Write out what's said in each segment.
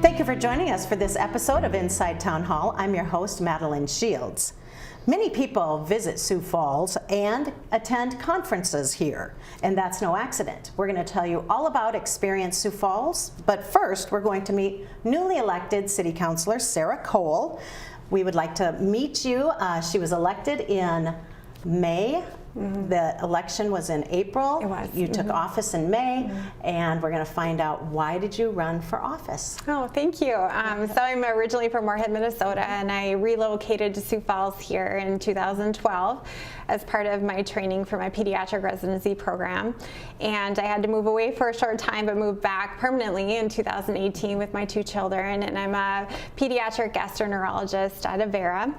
Thank you for joining us for this episode of Inside Town Hall. I'm your host, Madeline Shields. Many people visit Sioux Falls and attend conferences here, and that's no accident. We're going to tell you all about Experience Sioux Falls, but first we're going to meet newly elected City Councilor Sarah Cole. We would like to meet you. She was elected in May. The election was in April. It was. You took office in May, and we're going to find out, why did you run for office? Oh, thank you. So I'm originally from Moorhead, Minnesota, and I relocated to Sioux Falls here in 2012 as part of my training for my pediatric residency program. And I had to move away for a short time, but moved back permanently in 2018 with my two children. And I'm a pediatric gastroenterologist at Avera.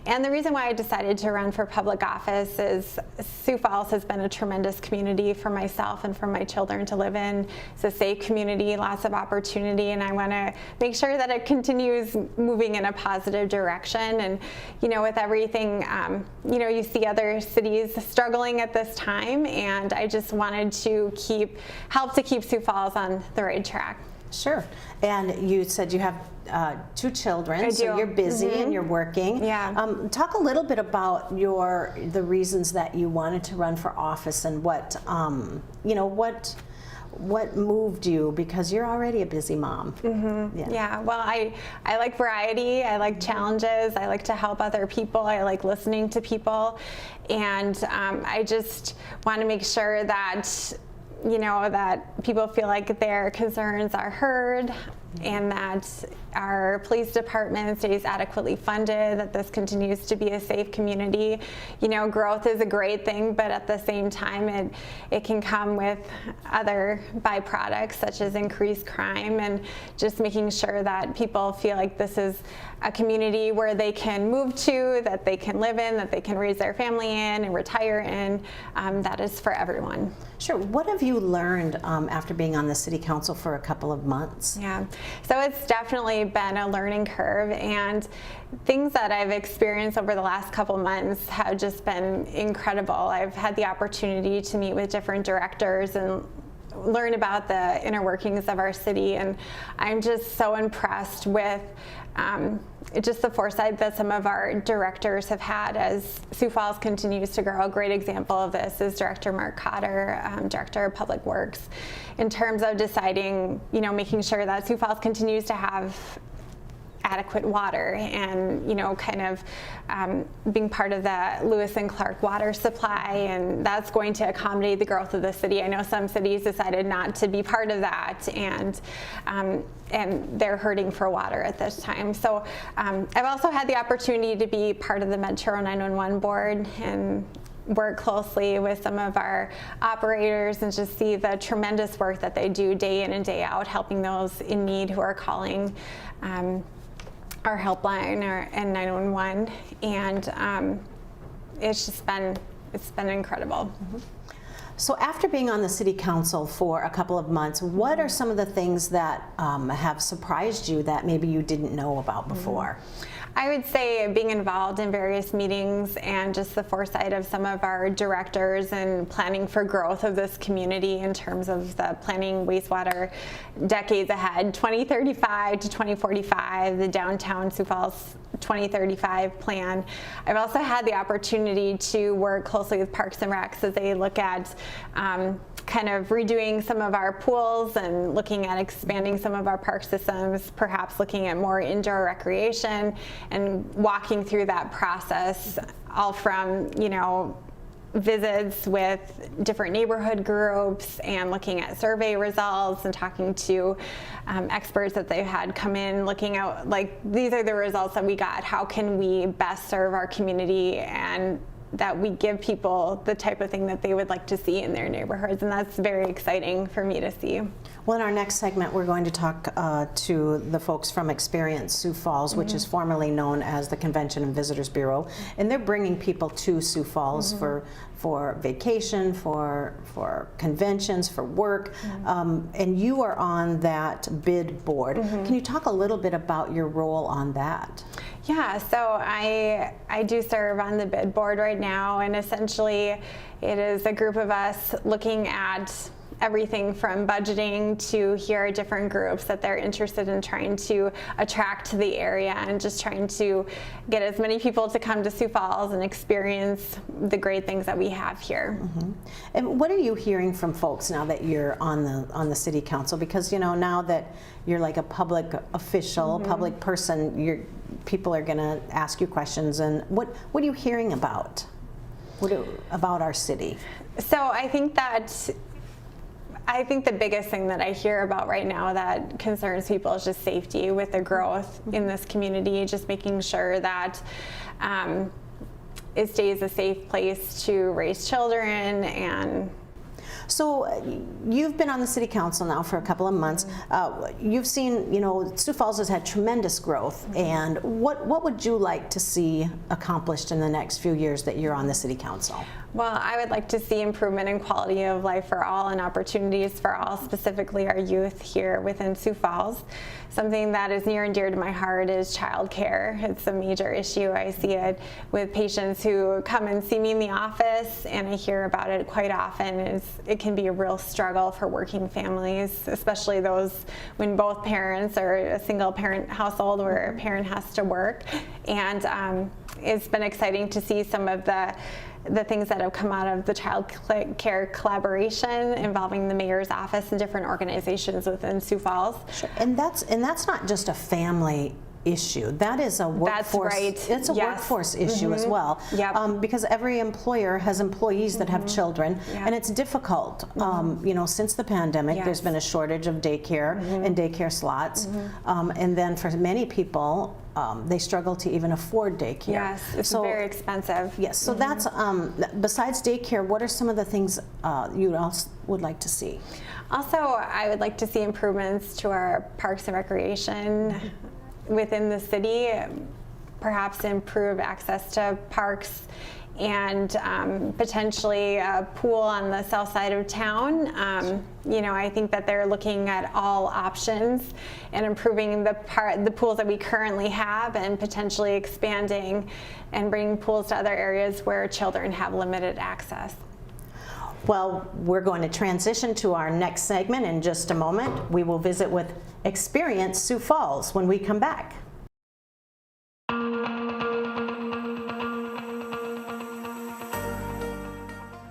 And the reason why I decided to run for public office is Sioux Falls has been a tremendous community for myself and for my children to live in. It's a safe community, lots of opportunity, and I want to make sure that it continues moving in a positive direction. And, you know, with everything, you see other cities struggling at this time, and I just wanted to help to keep Sioux Falls on the right track. Sure. And you said you have two children, so you're busy and you're working. Yeah. Talk a little bit about the reasons that you wanted to run for office and what moved you, because you're already a busy mom. Yeah. Well, I like variety. I like challenges. I like to help other people. I like listening to people, and I just want to make sure that that people feel like their concerns are heard, and that our police department stays adequately funded, that this continues to be a safe community. Growth is a great thing, but at the same time, it can come with other byproducts, such as increased crime, and just making sure that people feel like this is a community where they can move to, that they can live in, that they can raise their family in and retire in. That is for everyone. Sure. What have you learned after being on the City Council for a couple of months? Yeah. So it's definitely been a learning curve, and things that I've experienced over the last couple months have just been incredible. I've had the opportunity to meet with different directors and learn about the inner workings of our city, and I'm just so impressed with just the foresight that some of our directors have had as Sioux Falls continues to grow. A great example of this is Director Mark Cotter, Director of Public Works, in terms of deciding, making sure that Sioux Falls continues to have adequate water, and being part of the Lewis and Clark water supply, and that's going to accommodate the growth of the city. I know some cities decided not to be part of that, and they're hurting for water at this time. So I've also had the opportunity to be part of the Metro 911 board and work closely with some of our operators and just see the tremendous work that they do day in and day out, helping those in need who are calling our helpline and 911, and it's been incredible. So after being on the City Council for a couple of months, what are some of the things that have surprised you that maybe you didn't know about before? I would say being involved in various meetings and just the foresight of some of our directors and planning for growth of this community in terms of the planning wastewater decades ahead, 2035 to 2045, the downtown Sioux Falls 2035 plan. I've also had the opportunity to work closely with Parks and Recs as they look at kind of redoing some of our pools and looking at expanding some of our park systems, perhaps looking at more indoor recreation, and walking through that process, all from visits with different neighborhood groups and looking at survey results and talking to experts that they've had come in, looking at, like, these are the results that we got. How can we best serve our community, and that we give people the type of thing that they would like to see in their neighborhoods, and that's very exciting for me to see. Well, in our next segment, we're going to talk to the folks from Experience Sioux Falls, which is formerly known as the Convention and Visitors Bureau, and they're bringing people to Sioux Falls for vacation, for conventions, for work, and you are on that bid board. Can you talk a little bit about your role on that? Yeah, so I do serve on the bid board right now, and essentially it is a group of us looking at everything from budgeting to here are different groups that they're interested in trying to attract to the area, and just trying to get as many people to come to Sioux Falls and experience the great things that we have here. Mm-hmm. And what are you hearing from folks now that you're on the city council? Because now that you're like a public official, public person, people are going to ask you questions. And what are you hearing about? About our city? So I think the biggest thing that I hear about right now that concerns people is just safety with the growth in this community, just making sure that it stays a safe place to raise children. And so you've been on the city council now for a couple of months. You've seen, Sioux Falls has had tremendous growth. And what would you like to see accomplished in the next few years that you're on the city council? Well, I would like to see improvement in quality of life for all and opportunities for all, specifically our youth here within Sioux Falls. Something that is near and dear to my heart is childcare. It's a major issue. I see it with patients who come and see me in the office, and I hear about it quite often. It can be a real struggle for working families, especially those when both parents are a single parent household where a parent has to work. And it's been exciting to see some of the things that have come out of the child care collaboration involving the mayor's office and different organizations within Sioux Falls. Sure. And that's not just a family issue. That is a workforce. That's right. It's a workforce issue as well. Yep. Because every employer has employees that have children, and it's difficult. Since the pandemic, there's been a shortage of daycare and daycare slots, and then for many people, they struggle to even afford daycare. Yes, it's very expensive. Yes, so that's, besides daycare, what are some of the things you also would like to see? Also, I would like to see improvements to our parks and recreation within the city, perhaps improve access to parks and potentially a pool on the south side of town. I think that they're looking at all options and improving the pools that we currently have, and potentially expanding and bringing pools to other areas where children have limited access. Well, we're going to transition to our next segment in just a moment. We will visit with Experience Sioux Falls when we come back.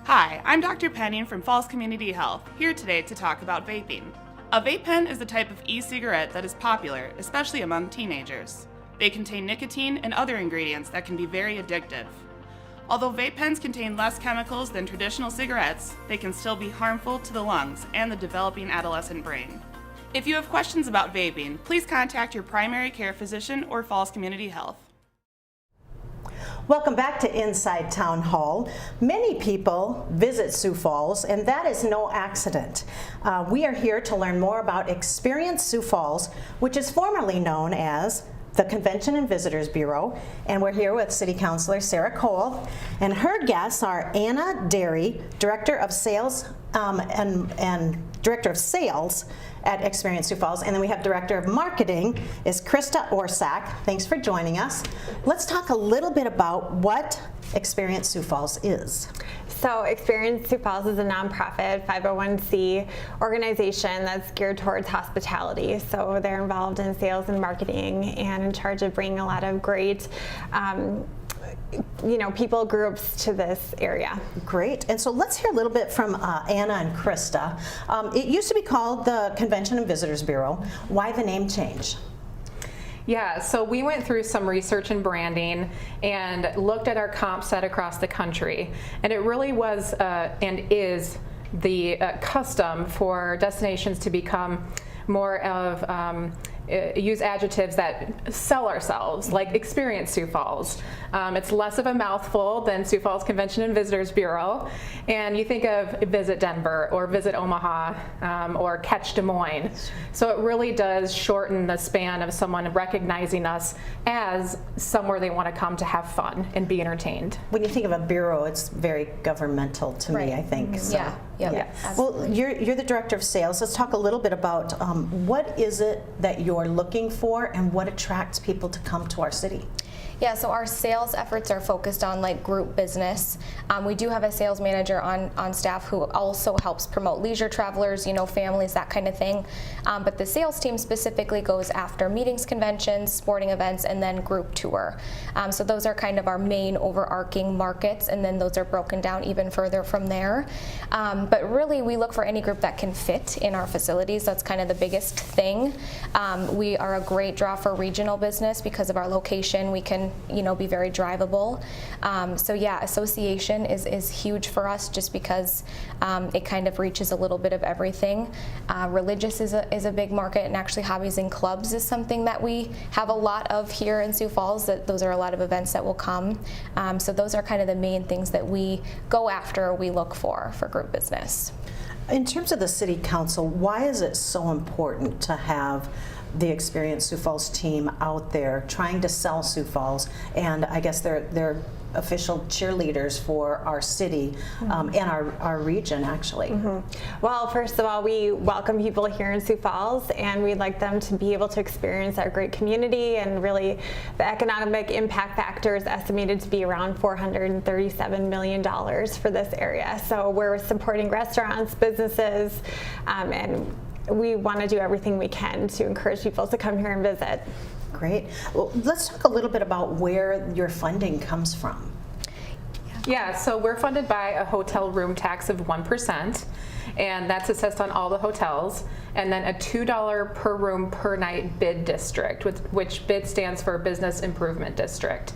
Hi, I'm Dr. Penning from Falls Community Health, here today to talk about vaping. A vape pen is a type of e-cigarette that is popular, especially among teenagers. They contain nicotine and other ingredients that can be very addictive. Although vape pens contain less chemicals than traditional cigarettes, they can still be harmful to the lungs and the developing adolescent brain. If you have questions about vaping, please contact your primary care physician or Falls Community Health. Welcome back to Inside Town Hall. Many people visit Sioux Falls, and that is no accident. We are here to learn more about Experience Sioux Falls, which is formerly known as the Convention and Visitors Bureau, and we're here with City Councilor Sarah Cole, and her guests are Anna Derry, Director of Sales and Director of Sales at Experience Sioux Falls, and then we have Director of Marketing is Krista Orsak. Thanks for joining us. Let's talk a little bit about what Experience Sioux Falls is. So Experience Sioux Falls is a nonprofit 501c organization that's geared towards hospitality. So they're involved in sales and marketing and in charge of bringing a lot of great people groups to this area. Great. And so let's hear a little bit from Anna and Krista. It used to be called the Convention and Visitors Bureau. Why the name change? Yeah, so we went through some research and branding and looked at our comp set across the country, and it really was and is the custom for destinations to become more of use adjectives that sell ourselves, like Experience Sioux Falls. It's less of a mouthful than Sioux Falls Convention and Visitors Bureau. And you think of Visit Denver or Visit Omaha or Catch Des Moines. So it really does shorten the span of someone recognizing us as somewhere they want to come to have fun and be entertained. When you think of a bureau, it's very governmental to me, I think. So. Yeah. Well, you're the Director of Sales. Let's talk a little bit about what is it that you're looking for and what attracts people to come to our city? Yeah, so our sales efforts are focused on like group business. We do have a sales manager on staff who also helps promote leisure travelers, you know, families, that kind of thing. But the sales team specifically goes after meetings, conventions, sporting events, and then group tour. So those are kind of our main overarching markets, and then those are broken down even further from there. But really, we look for any group that can fit in our facilities. That's kind of the biggest thing. We are a great draw for regional business because of our location. We can, you know, be very drivable. So yeah, association is huge for us just because it kind of reaches a little bit of everything. Religious is a big market, and actually hobbies and clubs is something that we have a lot of here in Sioux Falls. Those are a lot of events that will come. So those are kind of the main things that we go after or we look for group business. In terms of the City Council, why is it so important to have the experienced Sioux Falls team out there trying to sell Sioux Falls, and I guess they're official cheerleaders for our city and our region, actually? Well, first of all, we welcome people here in Sioux Falls, and we'd like them to be able to experience our great community. And really, the economic impact factor is estimated to be around $437 million for this area. So we're supporting restaurants, businesses, and we want to do everything we can to encourage people to come here and visit. Great. Well, let's talk a little bit about where your funding comes from. Yeah, so we're funded by a hotel room tax of 1%, and that's assessed on all the hotels, and then a $2 per room per night bid district, which bid stands for Business Improvement District.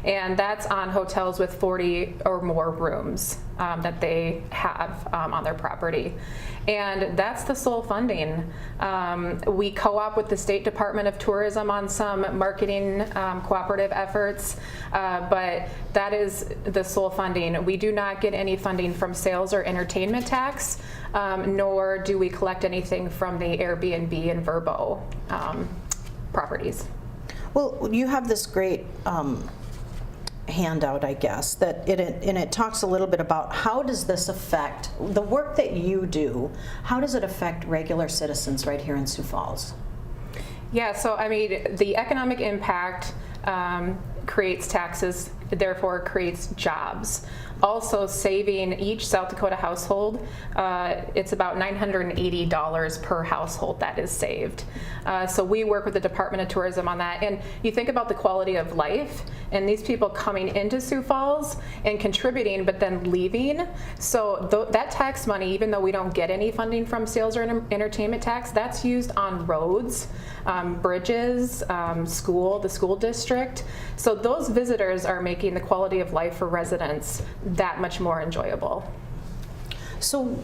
And that's on hotels with 40 or more rooms that they have on their property. And that's the sole funding. We co-op with the State Department of Tourism on some marketing cooperative efforts, but that is the sole funding. We do not get any funding from sales or entertainment tax, nor do we collect anything from the Airbnb and Vrbo properties. Well, you have this great handout, I guess, and it talks a little bit about how does this affect the work that you do. How does it affect regular citizens right here in Sioux Falls? Yeah, so I mean, the economic impact creates taxes, therefore creates jobs. Also, saving each South Dakota household, it's about $980 per household that is saved. So we work with the Department of Tourism on that. And you think about the quality of life and these people coming into Sioux Falls and contributing, but then leaving. So that tax money, even though we don't get any funding from sales or entertainment tax, that's used on roads, bridges, the school district. So those visitors are making the quality of life for residents that much more enjoyable. So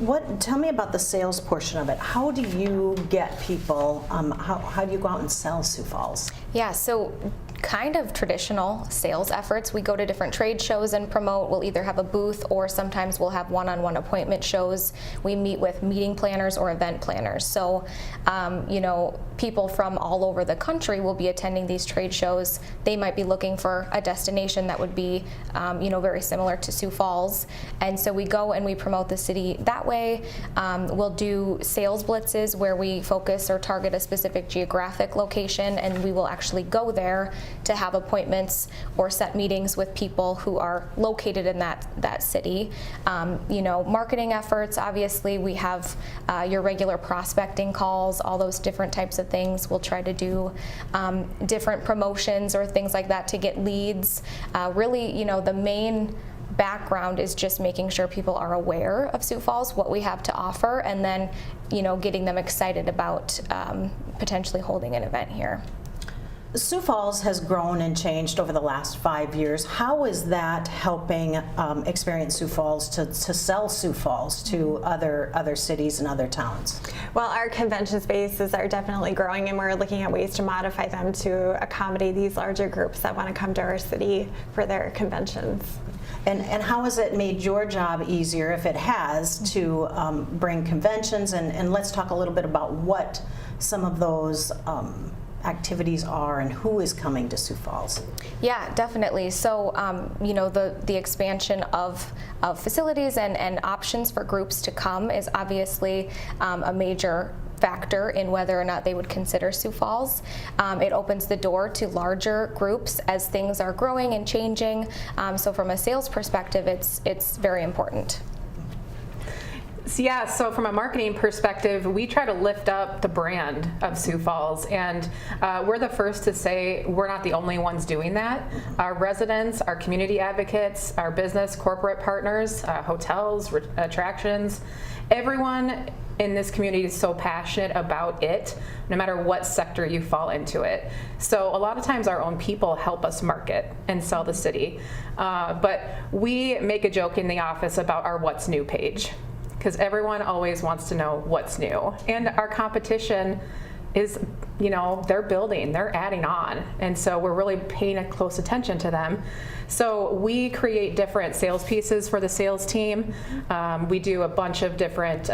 tell me about the sales portion of it. How do you get people, how do you go out and sell Sioux Falls? Yeah, so kind of traditional sales efforts. We go to different trade shows and promote. We'll either have a booth or sometimes we'll have one-on-one appointment shows. We meet with meeting planners or event planners. So, you know, people from all over the country will be attending these trade shows. They might be looking for a destination that would be, you know, very similar to Sioux Falls. And so we go and we promote the city that way. We'll do sales blitzes where we focus or target a specific geographic location, and we will actually go there to have appointments or set meetings with people who are located in that city. You know, marketing efforts, obviously we have your regular prospecting calls, all those different types of things. We'll try to do different promotions or things like that to get leads. Really, you know, the main background is just making sure people are aware of Sioux Falls, what we have to offer, and then, you know, getting them excited about potentially holding an event here. Sioux Falls has grown and changed over the last 5 years. How is that helping Experience Sioux Falls to sell Sioux Falls to other cities and other towns? Well, our convention spaces are definitely growing, and we're looking at ways to modify them to accommodate these larger groups that want to come to our city for their conventions. And how has it made your job easier, if it has, to bring conventions? And let's talk a little bit about what some of those activities are and who is coming to Sioux Falls. Yeah, definitely. So, you know, the expansion of facilities and options for groups to come is obviously a major factor in whether or not they would consider Sioux Falls. It opens the door to larger groups as things are growing and changing. So from a sales perspective, it's very important. Yeah, so from a marketing perspective, we try to lift up the brand of Sioux Falls, and we're the first to say we're not the only ones doing that. Our residents, our community advocates, our business, corporate partners, hotels, attractions, everyone in this community is so passionate about it, no matter what sector you fall into it. So a lot of times our own people help us market and sell the city. But we make a joke in the office about our What's New page, because everyone always wants to know what's new. And our competition is, they're building, they're adding on. And so we're really paying a close attention to them. So we create different sales pieces for the sales team. We do a bunch of different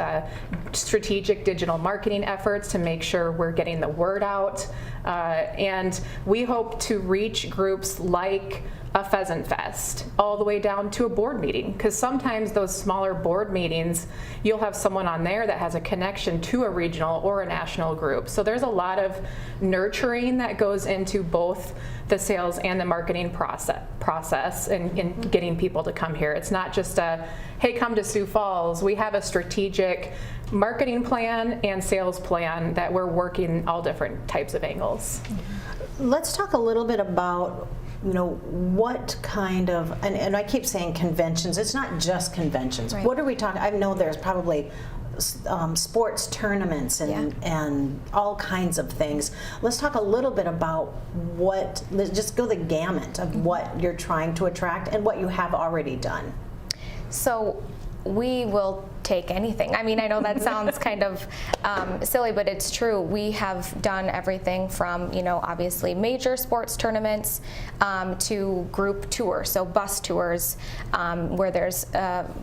strategic digital marketing efforts to make sure we're getting the word out. And we hope to reach groups like a Pheasant Fest, all the way down to a board meeting, because sometimes those smaller board meetings, you'll have someone on there that has a connection to a regional or a national group. So there's a lot of nurturing that goes into both the sales and the marketing process and getting people to come here. It's not just a, hey, come to Sioux Falls. We have a strategic marketing plan and sales plan that we're working all different types of angles. Let's talk a little bit about what kind of, and I keep saying conventions, it's not just conventions. Right. What are we talking? I know there's probably sports tournaments and all kinds of things. Let's talk a little bit about let's just go the gamut of what you're trying to attract and what you have already done. So we will take anything. I mean, I know that sounds kind of silly, but it's true. We have done everything from, obviously major sports tournaments to group tours, so bus tours, where there's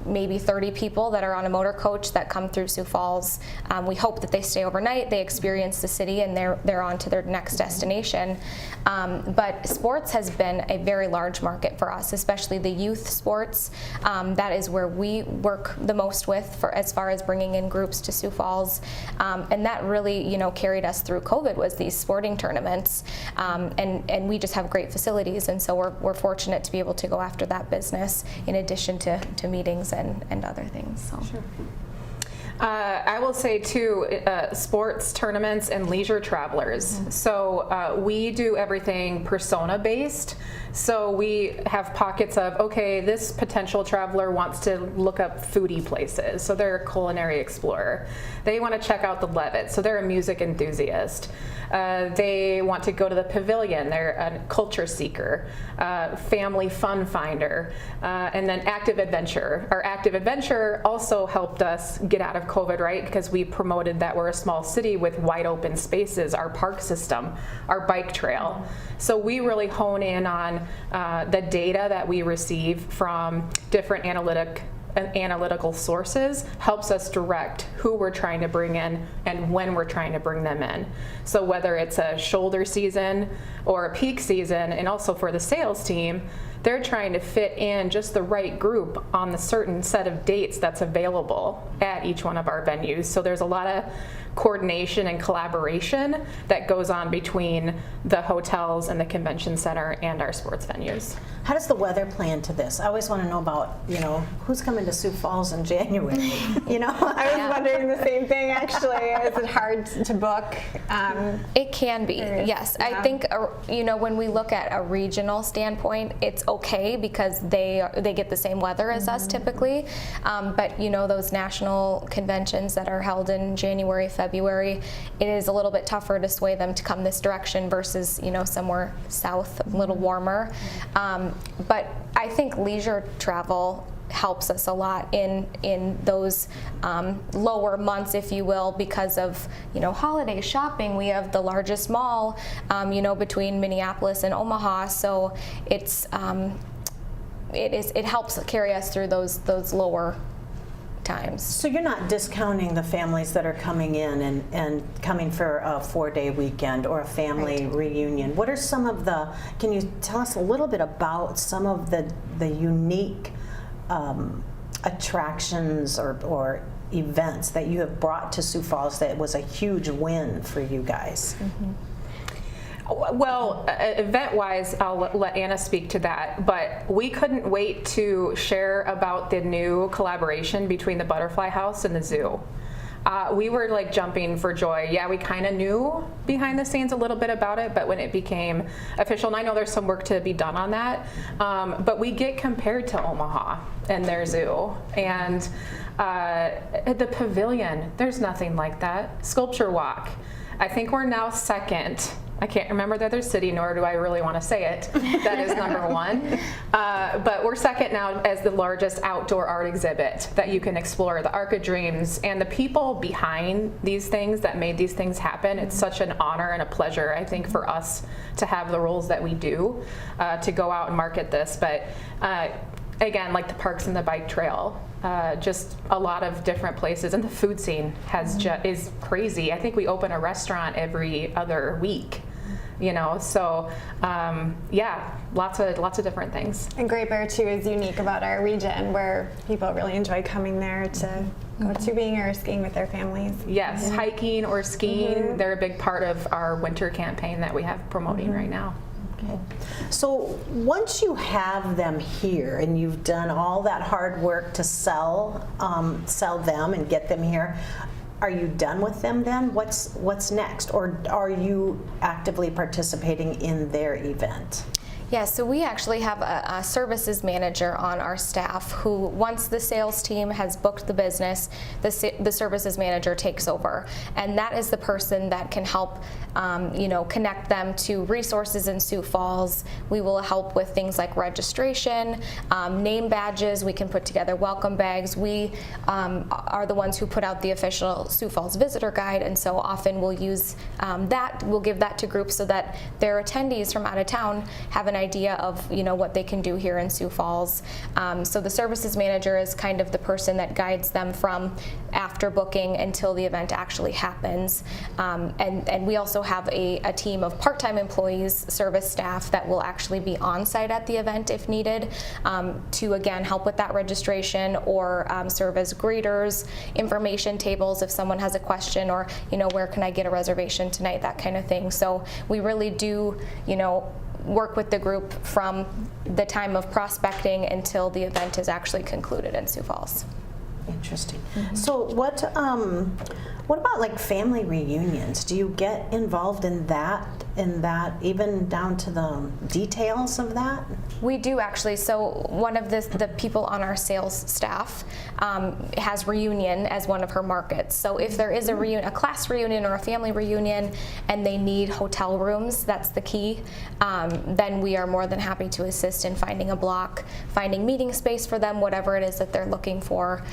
maybe 30 people that are on a motor coach that come through Sioux Falls. We hope that they stay overnight, they experience the city, and they're on to their next destination. But sports has been a very large market for us, especially the youth sports. That is where we work the most with as far as bringing in groups to Sioux Falls, and that really carried us through COVID, was these sporting tournaments, and we just have great facilities, and so we're fortunate to be able to go after that business in addition to meetings and other things. So. Sure. I will say too, sports tournaments and leisure travelers. So we do everything persona based. So we have pockets of, okay, this potential traveler wants to look up foodie places, so they're a culinary explorer. They want to check out the Levitt, so they're a music enthusiast. They want to go to the pavilion, they're a culture seeker, family fun finder, and then active adventure. Our active adventure also helped us get out of COVID, right? Because we promoted that we're a small city with wide open spaces, our park system, our bike trail. So we really hone in on the data that we receive from different analytical sources, helps us direct who we're trying to bring in and when we're trying to bring them in. So whether it's a shoulder season or a peak season, and also for the sales team, they're trying to fit in just the right group on the certain set of dates that's available at each one of our venues. So there's a lot of coordination and collaboration that goes on between the hotels and the convention center and our sports venues. How does the weather play into this? I always want to know about, who's coming to Sioux Falls in January? I was wondering the same thing, actually. Is it hard to book? It can be, yes. Yeah. I think, when we look at a regional standpoint, it's okay because they get the same weather as us typically. But those national conventions that are held in January, February, it is a little bit tougher to sway them to come this direction versus somewhere south, a little warmer. But I think leisure travel helps us a lot in those lower months, if you will, because of holiday shopping. We have the largest mall between Minneapolis and Omaha, so it helps carry us through those lower times. So you're not discounting the families that are coming in and coming for a 4-day weekend or a family reunion. What are some of can you tell us a little bit about some of the unique attractions or events that you have brought to Sioux Falls that was a huge win for you guys? Well, event-wise, I'll let Anna speak to that, but we couldn't wait to share about the new collaboration between the Butterfly House and the zoo. We were like jumping for joy. Yeah, we kind of knew behind the scenes a little bit about it, but when it became official, and I know there's some work to be done on that, but we get compared to Omaha and their zoo. And the pavilion, there's nothing like that. Sculpture Walk, I think we're now second. I can't remember the other city, nor do I really want to say it. That is number one. But we're second now as the largest outdoor art exhibit that you can explore, the Arc of Dreams, and the people behind these things that made these things happen. It's such an honor and a pleasure, I think, for us to have the roles that we do, to go out and market this. But again, like the parks and the bike trail, just a lot of different places, and the food scene has is crazy. I think we open a restaurant every other week, you know. So yeah, lots of different things. And Great Bear too is unique about our region, where people really enjoy coming there to go tubing or skiing with their families. Yes, hiking or skiing. They're a big part of our winter campaign that we have promoting right now. Okay. So once you have them here and you've done all that hard work to sell them and get them here, are you done with them then? What's next? Or are you actively participating in their event? Yeah, so we actually have a services manager on our staff who, once the sales team has booked the business, the services manager takes over. And that is the person that can help connect them to resources in Sioux Falls. We will help with things like registration, name badges. We can put together welcome bags. We are the ones who put out the official Sioux Falls visitor guide, and so often we'll use that. We'll give that to groups so that their attendees from out of town have an idea of what they can do here in Sioux Falls. So the services manager is kind of the person that guides them from after booking until the event actually happens. And we also have a team of part-time employees, service staff, that will actually be on site at the event if needed, to again help with that registration or serve as greeters, information tables if someone has a question, or where can I get a reservation tonight, that kind of thing. So we really do work with the group from the time of prospecting until the event is actually concluded in Sioux Falls. Interesting. So what about like family reunions? Do you get involved in that even down to the details of that? We do actually. So one of the people on our sales staff has reunion as one of her markets. So if there is a class reunion or a family reunion and they need hotel rooms, that's the key, then we are more than happy to assist in finding a block, finding meeting space for them, whatever it is that they're looking for.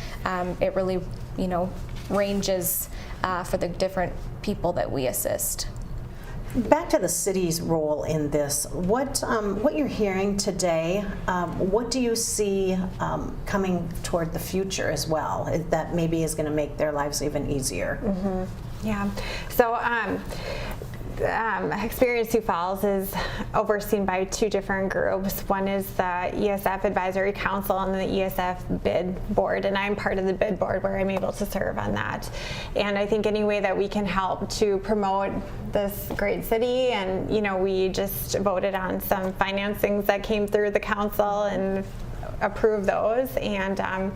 It really, ranges for the different people that we assist. Back to the city's role in this, what you're hearing today, what do you see coming toward the future as well, that maybe is going to make their lives even easier? Yeah, so Experience Sioux Falls is overseen by two different groups. One is the ESF Advisory Council and the ESF Bid Board, and I'm part of the Bid Board where I'm able to serve on that. And I think any way that we can help to promote this great city, and we just voted on some financings that came through the council and approve those, and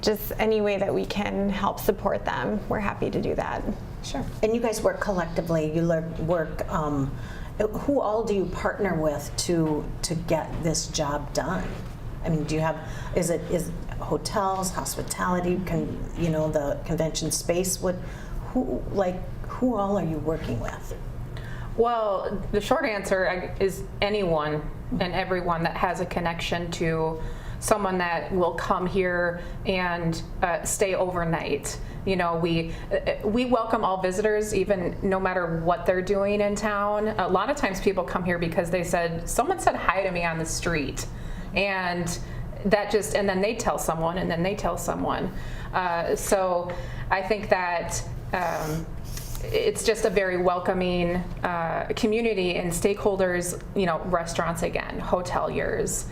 just any way that we can help support them, we're happy to do that. Sure. And you guys work collectively. You work. Who all do you partner with to get this job done? I mean, do you have? Is hotels, hospitality? The convention space? Who all are you working with? Well, the short answer is anyone and everyone that has a connection to someone that will come here and stay overnight. We welcome all visitors, even no matter what they're doing in town. A lot of times people come here because someone said hi to me on the street, and and then they tell someone, and then they tell someone. So I think that it's just a very welcoming community and stakeholders, restaurants again, hoteliers,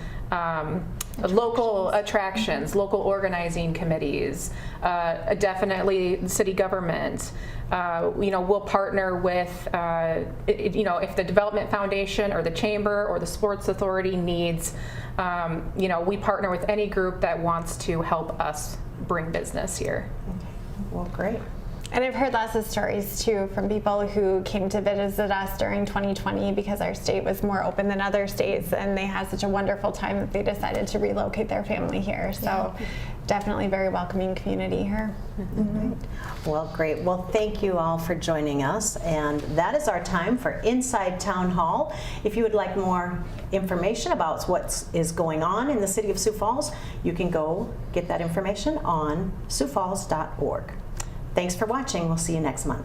local attractions, local organizing committees, definitely city government. We'll partner with, if the Development Foundation or the Chamber or the Sports Authority needs, we partner with any group that wants to help us bring business here. Well, great. And I've heard lots of stories too from people who came to visit us during 2020 because our state was more open than other states, and they had such a wonderful time that they decided to relocate their family here. So definitely very welcoming community here. Well, great. Well, thank you all for joining us. And that is our time for Inside Town Hall. If you would like more information about what is going on in the city of Sioux Falls, you can go get that information on siouxfalls.org. Thanks for watching. We'll see you next month.